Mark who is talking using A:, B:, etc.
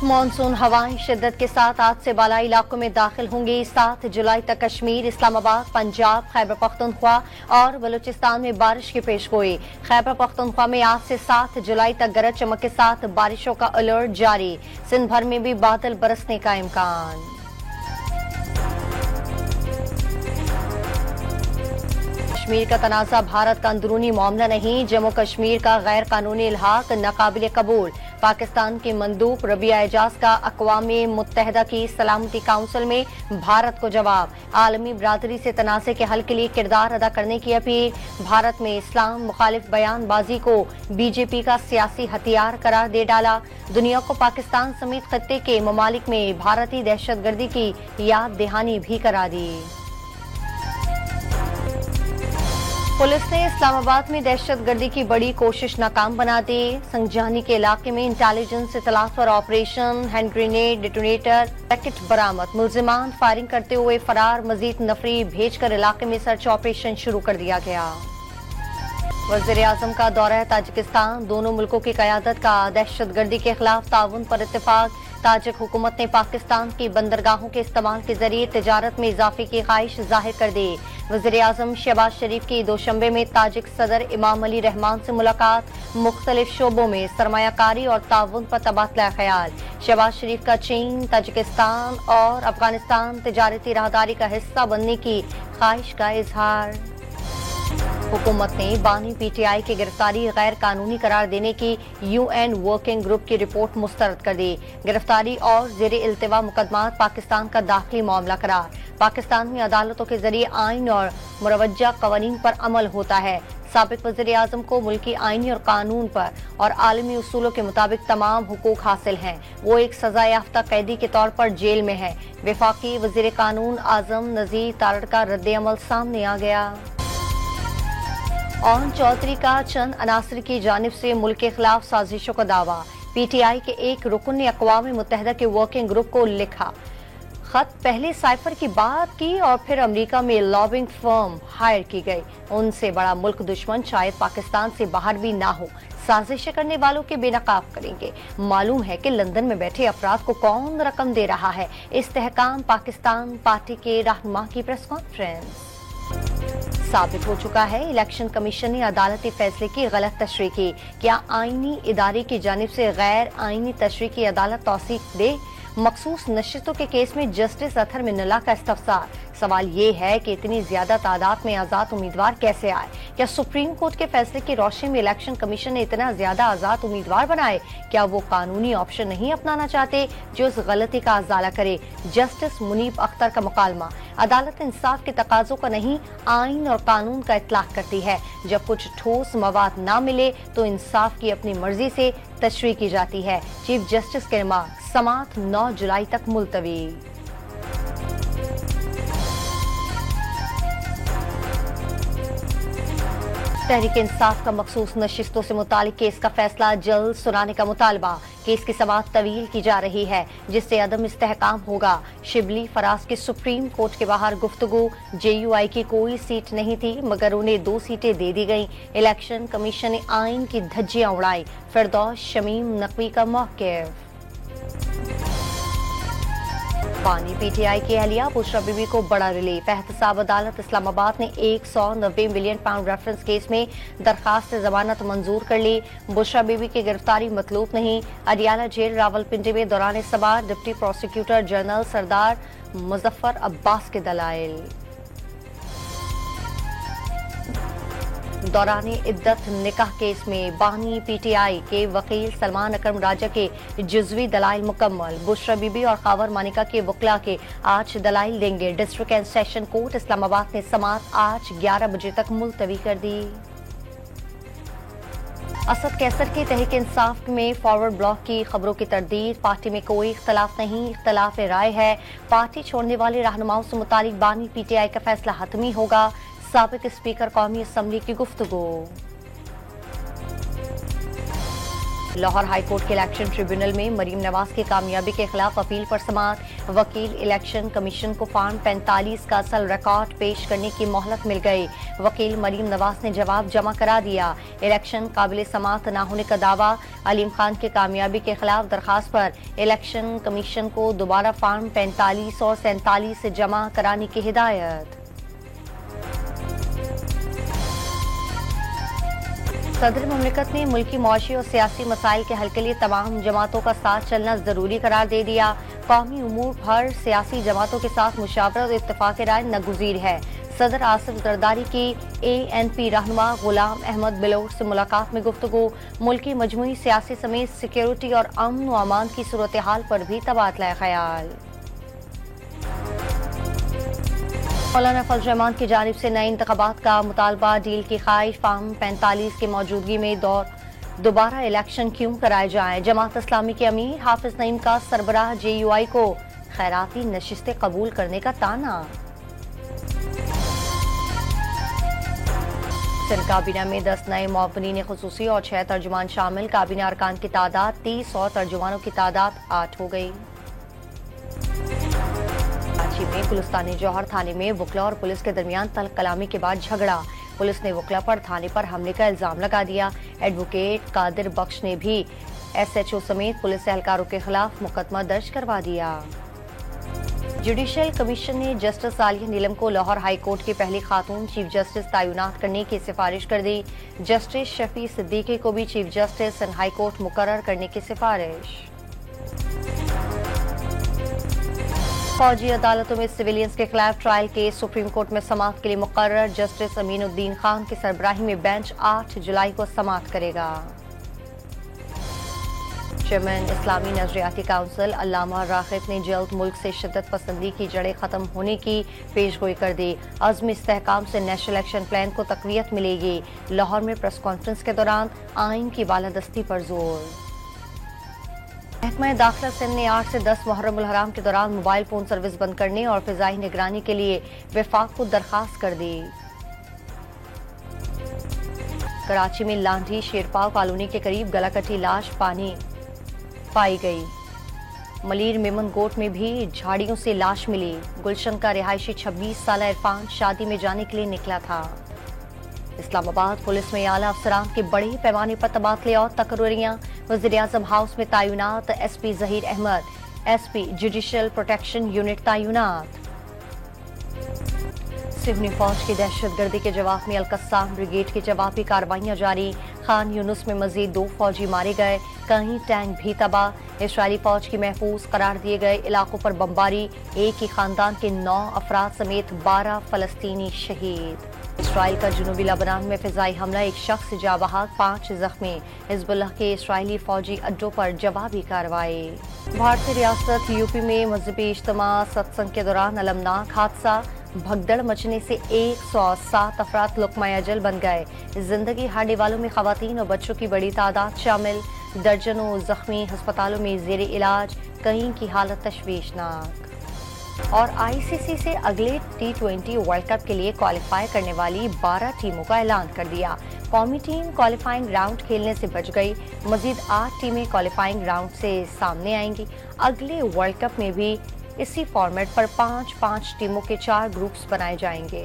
A: Monsoon हवाएं शिद्दत के साथ आज से बालाई इलाकों में दाखिल होंगी। 7 जुलाई तक कश्मीर, इस्लामाबाद, पंजाब, खैबर पख्तूनख्वा और बलूचिस्तान में बारिश की पेशगोई। खैबर पख्तूनख्वा में आज से 7 जुलाई तक गरज चमक के साथ बारिशों का अलर्ट जारी। सिंध भर में भी बादल बरसने का इम्कान। कश्मीर का तनाज़ा भारत का अंदरूनी मामला नहीं, जम्मू कश्मीर का गैर कानूनी इल्हाक नाकाबिले कबूल। पाकिस्तान के मंदूब रबिया एजाज का अक़वाम मुत्तहिदा की सलामती काउंसिल में भारत को जवाब। आलमी बरादरी से तनाज़े के हल के लिए किरदार अदा करने की अपील। भारत में इस्लाम मुखालिफ बयानबाजी को बीजेपी का सियासी हथियार करार दे डाला। दुनिया को पाकिस्तान समेत खत्ते के ममालिक में भारतीय दहशतगर्दी की याद दहानी भी करा दी। पुलिस ने इस्लामाबाद में दहशतगर्दी की बड़ी कोशिश नाकाम बना दी। संजानी के इलाके में इंटेलिजेंस इतलात पर operation, hand grenade, detonator, packet बरामद। मुलजिमान फायरिंग करते हुए फरार। मजीद नफरी भेजकर इलाके में सर्च ऑपरेशन शुरू कर दिया गया। वज़ीर आज़म का दौरा ताजिकिस्तान। दोनों मुल्कों की क़यादत का दहशतगर्दी के खिलाफ ताउन पर इत्तेफाक। ताजिक हुकूमत ने पाकिस्तान की बंदरगाहों के इस्तेमाल के जरिए तिजारत में इजाफे की ख्वाहिश जाहिर कर दी। वज़ीर आज़म शहबाज शरीफ की दोशंबे में ताजिक सदर इमाम अली रहमान से मुलाकात। मुख्तलिफ शोबों में सरमायाकारी और ताउन पर तबादला ख्याल। शहबाज शरीफ का चीन, ताजिकिस्तान और अफगानिस्तान तिजारती राहदारी का हिस्सा बनने की ख्वाहिश का इजहार। हुकूमत ने बानी पीटीआई की गिरफ्तारी गैर कानूनी करार देने की यूएन वर्किंग ग्रुप की रिपोर्ट मुस्तरद कर दी। गिरफ्तारी और जेर इल्तिवा मुकदमात पाकिस्तान का दाखिली मामला करार। पाकिस्तान में अदालतों के जरिए आइन और मुरवज्जा कवानीन पर अमल होता है। साबिक वज़ीर आज़म को मुल्की आईनी और कानून पर और आलमी उसूलों के मुताबिक तमाम हुकूक हासिल हैं। वो एक सजा याफ्ता कैदी के तौर पर जेल में है। वफाकी वज़ीर कानून आज़म नज़ीर तारड़ का रद्द-ए-अमल सामने आ गया। और चौधरी का चंद अनासर की जानिब से मुल्क के खिलाफ साजिशों का दावा। पीटीआई के एक रुकन ने अक़वाम मुत्तहिदा के वर्किंग ग्रुप को लिखा खत। पहले साइफर की बात की और फिर अमेरिका में लॉबिंग फर्म हायर की गई। उनसे बड़ा मुल्क दुश्मन शायद पाकिस्तान से बाहर भी ना हो। साजिशें करने वालों के बेनकाब करेंगे। मालूम है कि लंदन में बैठे अफराद को कौन रकम दे रहा है। इस्तेहकाम पाकिस्तान पार्टी के रहनुमा की प्रेस कॉन्फ्रेंस। साबित हो चुका है इलेक्शन कमीशन ने अदालती फैसले की गलत तशरीह की। क्या आईनी इदारे की जानिब से गैर आईनी तशरीह की अदालत तौसीक दे? मखसूस नशिस्तों के केस में जस्टिस अतहर मिन्नल्लाह का इस्तफसार। सवाल ये है कि इतनी ज्यादा तादाद में आजाद उम्मीदवार कैसे आए? क्या सुप्रीम कोर्ट के फैसले की रोशनी में इलेक्शन कमीशन ने इतना ज्यादा आजाद उम्मीदवार बनाए? क्या वो कानूनी ऑप्शन नहीं अपनाना चाहते जो इस गलती का अजाला करे? जस्टिस मुनीब अख्तर का मुकालमा। अदालत इंसाफ के तकाजों का नहीं, आइन और कानून का इतलाक करती है। जब कुछ ठोस मवाद ना मिले तो इंसाफ की अपनी मर्जी से तशरीह की जाती है। चीफ जस्टिस के रिमार्क। समात 9 जुलाई तक मुलतवी। तहरीक इंसाफ का मखसूस नशिस्तों से मुतालिक केस का फैसला जल्द सुनाने का मुतालबा। केस की समाअत तवील की जा रही है जिससे अदम इस्तेहकाम होगा। शिबली फराज की सुप्रीम कोर्ट के बाहर गुफ्तगू। जेयूआई की कोई सीट नहीं थी मगर उन्हें 2 सीटें दे दी गईं। इलेक्शन कमीशन ने आइन की धज्जियां उड़ाई। फिरदौस शमीम नकवी का मौक़िफ़। बानी पीटीआई की अहलिया बुशरा बीबी को बड़ा रिलीफ। एहतसाब अदालत इस्लामाबाद ने 190 मिलियन पाउंड रेफरेंस केस में दरखास्त जमानत मंजूर कर ली। बुशरा बीबी की गिरफ्तारी मतलूब नहीं। अडियाला जेल रावलपिंडी में दौरान सभा डिप्टी प्रोसिक्यूटर जनरल सरदार मुजफ्फर अब्बास के दलाइल। दौरान इद्दत निकाह केस में बानी पीटीआई के वकील सलमान अकरम राजा के जुज़वी दलाइल मुकम्मल। बुशरा बीबी और खावर मानिका के वकला के आज दलाइल देंगे। District and session court Islamabad ने समाअत आज 11 बजे तक मुलतवी कर दी। असद कैसर की तहरीक इंसाफ में फॉरवर्ड ब्लॉक की खबरों की तरदीद। पार्टी में कोई इख्तलाफ नहीं, इख्तलाफ राय है। पार्टी छोड़ने वाले रहनुमाओं से मुतालिक बानी पीटीआई का फैसला हतमी होगा। साबिक स्पीकर कौमी असम्बली की गुफ्तगू। लाहौर हाईकोर्ट के इलेक्शन ट्रिब्यूनल में मरीम नवाज की कामयाबी के खिलाफ अपील पर समाअत। वकील इलेक्शन कमीशन को फॉर्म 45 का असल रिकॉर्ड पेश करने की मोहलत मिल गई। वकील मरीम नवाज ने जवाब जमा करा दिया। इलेक्शन काबिल समाअत न होने का दावा। अलीम खान की कामयाबी के खिलाफ दरखास्त पर इलेक्शन कमीशन को दोबारा फॉर्म 45 और 47 से जमा कराने की हिदायत। सदर मुमलिकत ने मुल्की मुआशी और सियासी मसाइल के हल के लिए तमाम जमातों का साथ चलना जरूरी करार दे दिया। कौमी उमूर हर सियासी जमातों के साथ मुशावरत और इत्तेफाक राय नागुज़ीर है। सदर आसिफ जरदारी की ANP रहनुमा गुलाम अहमद बिलोर से मुलाकात में गुफ्तगू। मुल्की मजमूई सियासी समेत सिक्योरिटी और अमन व अमान की सूरत हाल पर भी तबादला ख्याल। मौलाना फजल रहमान की जानिब से नए इंतखाबात का मुतालबा। डील की ख्वाहिश फॉर्म 45 की मौजूदगी में दोबारा इलेक्शन क्यों कराए जाएं। जमात इस्लामी के अमीर हाफिज नईम का सरबराह JUI को खैराती नशिस्तें कबूल करने का ताना। सिंध काबीना में 10 नए मुअव्विनीन खुसूसी और 6 तर्जुमान शामिल। काबीना अरकान की तादाद 30 और तर्जुमानों की तादाद 8 हो गई। में गुलिस्तानी जौहर थाने में वकला और पुलिस के दरमियान तल्ख कलामी के बाद झगड़ा। पुलिस ने वकला पर थाने पर हमले का इल्जाम लगा दिया। एडवोकेट कादिर बख्श ने भी SHO समेत पुलिस एहलकारों के खिलाफ मुकदमा दर्ज करवा दिया। जुडिशल कमीशन ने जस्टिस आलिया नीलम को लाहौर हाई कोर्ट की पहली खातून चीफ जस्टिस तैनात करने की सिफारिश कर दी। जस्टिस शफी सिद्दीकी को भी चीफ जस्टिस हाई कोर्ट मुकर्रर करने की सिफारिश। फौजी अदालतों में सिविलियंस के खिलाफ ट्रायल केस सुप्रीम कोर्ट में समाअत के लिए मुकर्रर। जस्टिस अमीनुद्दीन खान की सरबराही में बेंच 8 जुलाई को समाअत करेगा। चेयरमैन इस्लामी नजरियाती काउंसिल अल्लामा रागिब ने जल्द मुल्क से शिद्दत पसंदी की जड़ें खत्म होने की पेशगोई कर दी। अज़्म इस्तेहकाम से नेशनल एक्शन प्लान को तक़वियत मिलेगी। लाहौर में प्रेस कॉन्फ्रेंस के दौरान आइन की बालादस्ती पर जोर। महकमा दाखिला सिंध ने 8 से 10 मुहर्रम उल हराम के दौरान मोबाइल फोन सर्विस बंद करने और फिजाई निगरानी के लिए वफाक को दरखास्त कर दी। कराची में लांढी शेरपाव कॉलोनी के करीब गलाकटी लाश पाई गई। मलीर मेमन गोट में भी झाड़ियों से लाश मिली। गुलशन का रिहायशी 26 साल इरफान शादी में जाने के लिए निकला था। इस्लामाबाद पुलिस में आला अफसरान के बड़े पैमाने पर तबादले और तकर्रियां। वज़ीर-ए-आज़म हाउस में तैनात SP Zaheer Ahmed, SP judicial protection unit तैनात। सिवनी फौज की दहशतगर्दी के जवाब में अल-कस्साम ब्रिगेड की जवाबी कार्रवाइयां जारी। खान यूनुस में मजीद 2 फौजी मारे गए, कहीं टैंक भी तबाह। इसराइली फौज की महफूज करार दिए गए इलाकों पर बमबारी। एक ही खानदान के 9 अफराद समेत 12 फलस्तीनी शहीद। इसराइल का जुनूबी लबनान में फिजाई हमला, एक शख्स जाँ बहक, 5 जख्मी। हिजबुल्लाह के इसराइली फौजी अड्डों पर जवाबी कार्रवाई। भारतीय रियासत UP में मजहबी इज्तिमा सत्संग के दौरान अलमनाक हादसा। भगदड़ मचने से 107 अफराद लुक़मा अजल बन गए। जिंदगी हारने वालों में खवातीन और बच्चों की बड़ी तादाद शामिल। दर्जनों जख्मी अस्पतालों में ज़ेरे इलाज, कहीं की हालत तशवीशनाक। और ICC से अगले T20 वर्ल्ड कप के लिए क्वालिफाई करने वाली 12 टीमों का ऐलान कर दिया। कौमी टीम क्वालिफाइंग राउंड खेलने से बच गई। मजीद 8 टीमें क्वालिफाइंग राउंड से सामने आएंगी। अगले वर्ल्ड कप में भी इसी फॉर्मेट पर 5-5 टीमों के 4 ग्रुप्स बनाए जाएंगे।